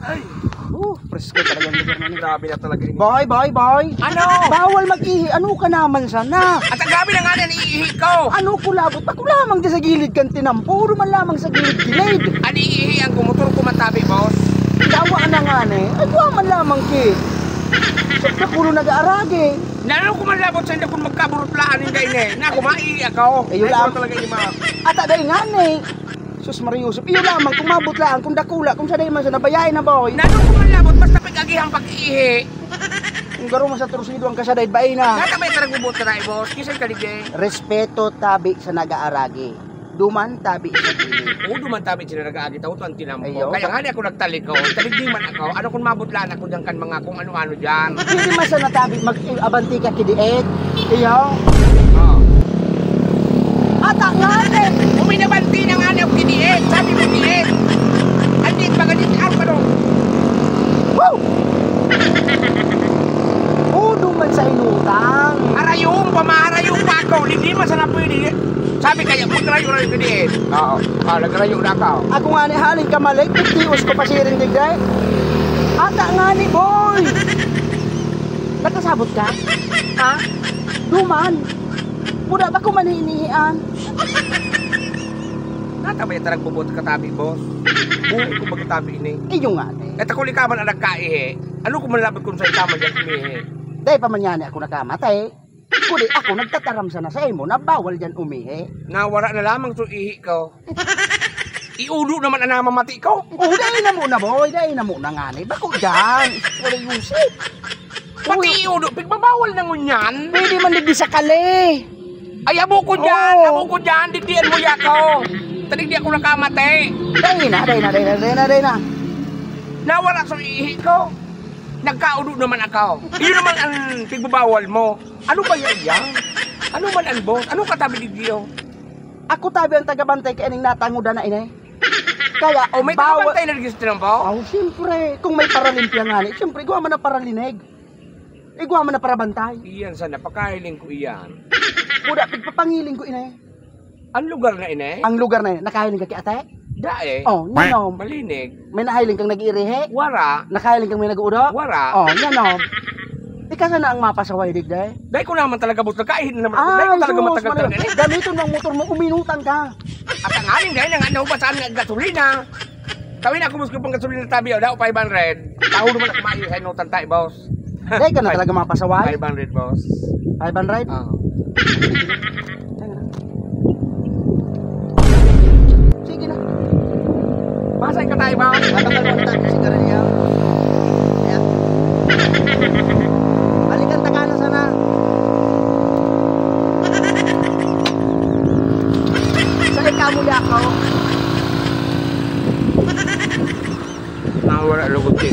Ay, Presko talaga ang lugar na ni. grabe na talaga ini. Boy, boy, boy. Ano? Bawal mag-ihi. Ano ka naman sana? At ang grabe na nga na iihi ko. Ano kulabot? Ako lamang di sa gilid kan tinampo. Puro man lamang sa gilid-gilid. Ani iihi ang kumotor kumatabi, boss. Dawa na nga ni. Ay, duwa man lamang ki. Sa kulo nag-aaragi. Nalo ko man labot sa hindi kung magkaburutlaan yung gaine. Na kumaihi ako. Ayun lang. Talaga ini mga. At aday nga ni. Sus Maria Yusuf. Iyo lamang kung mabot lang. Kung dakula. Kung sanay man sa nabayain na boy. Nalo ko man labot basta pag-agihang pag-iihi. Kung garo man sa torsido ang kasaday baay na. Nata may taragbubot ka na, boss. Kisay kaligay. Respeto tabi sa nag-aaragi. Duman tabi sa gilid. Oo, dumantabi sila nag-aagi. Tawag ang tinampo. Ayaw. Kaya nga ni ako nagtaliko. Taligdi man ako. Ano kung mabutlaan ako dyan kan mga kung ano-ano dyan. Hindi man sa natabi mag-abanti ka kidiet. Iyo. Oo. Ata nga ni. Uminabanti na nga niya kiniit. Sabi mo kiniit. Andit, maganit ang pa doon. Woo! Duman sa inutang. Arayong, pamaharayong pa ako. Hindi man sana pwede. Sabi kaya, magrayo-rayo kiniit. Oo. Nagrayo na ako. Ako nga ni haling kamalik. Tius ko pa siring digday. Ata nga ni boy. Nagkasabot ka? Ha? Duman. Muda ba ko maninihian? Natabay tarang bubot katabi, boss. Buhay ko magkatabi ini. Iyo nga ni. At ako likaman ang nagkaihe. Ano kung malabot kung sa ikaman dyan umihi? Dahil pa man yan ako nakamatay. Kundi ako nagtataram sana sa imo na bawal dyan umihi. Nawara na lamang so ihi ko. Iulo naman ang namamati ko. Dahil na muna boy. Dahil na muna nga ni. Bako dyan. Wala Yusuf. Pati iulo, pigbabawal na ngunyan. Pwede man digdi sa kali. Ay, abo ko dyan, Oo. abo ko dyan, digdian mo yako. Talig di ako nakamatay. Dahil na. Nawala sa ihi ko. Nagkaulo naman ako. Iyon naman ang pigbabawal mo. Ano ba yan? Ano man ang boss? Ano katabi digdiyo? Ako tabi ang tagabantay kay aning natanguda na inay. Kaya O may bawal. takabantay na registro po? Siyempre. Kung may paralimpia nga ni, siyempre, iguwa man na paralinig. Iguwa man na parabantay. Iyan sa napakahiling ko iyan. Kuda, pagpapangiling ko inay. Ang lugar na ine? Ang lugar na yun, nakahiling ka kay ate? Dae. Nyanom. Malinig. May nahiling kang nag-iirihe? Wara. Nakahiling kang may nag-uudok? Wara. Nyanom. Ika sana ang mapasaway digday. Dahil ko naman talaga boss, nagkaihin naman ako. Dahil ko talaga matagal talaga eh. Gamiton ng motor mo, uminutang ka. At ang aling dahil nga naubasaan ng gasolina. Kawin ako muskul pang gasolina tabi o daw 500. Taho naman ako maayo sa inutan tayo boss. Dahil ka na talaga mapasaway. 500 boss. 500? Oo. Sige na. Masay ka tayo boss. Tatangal mo na tayo sigarilyo. Ayan. Balikan takana sana. Sa ikamuli ako. Nawala lugot ko.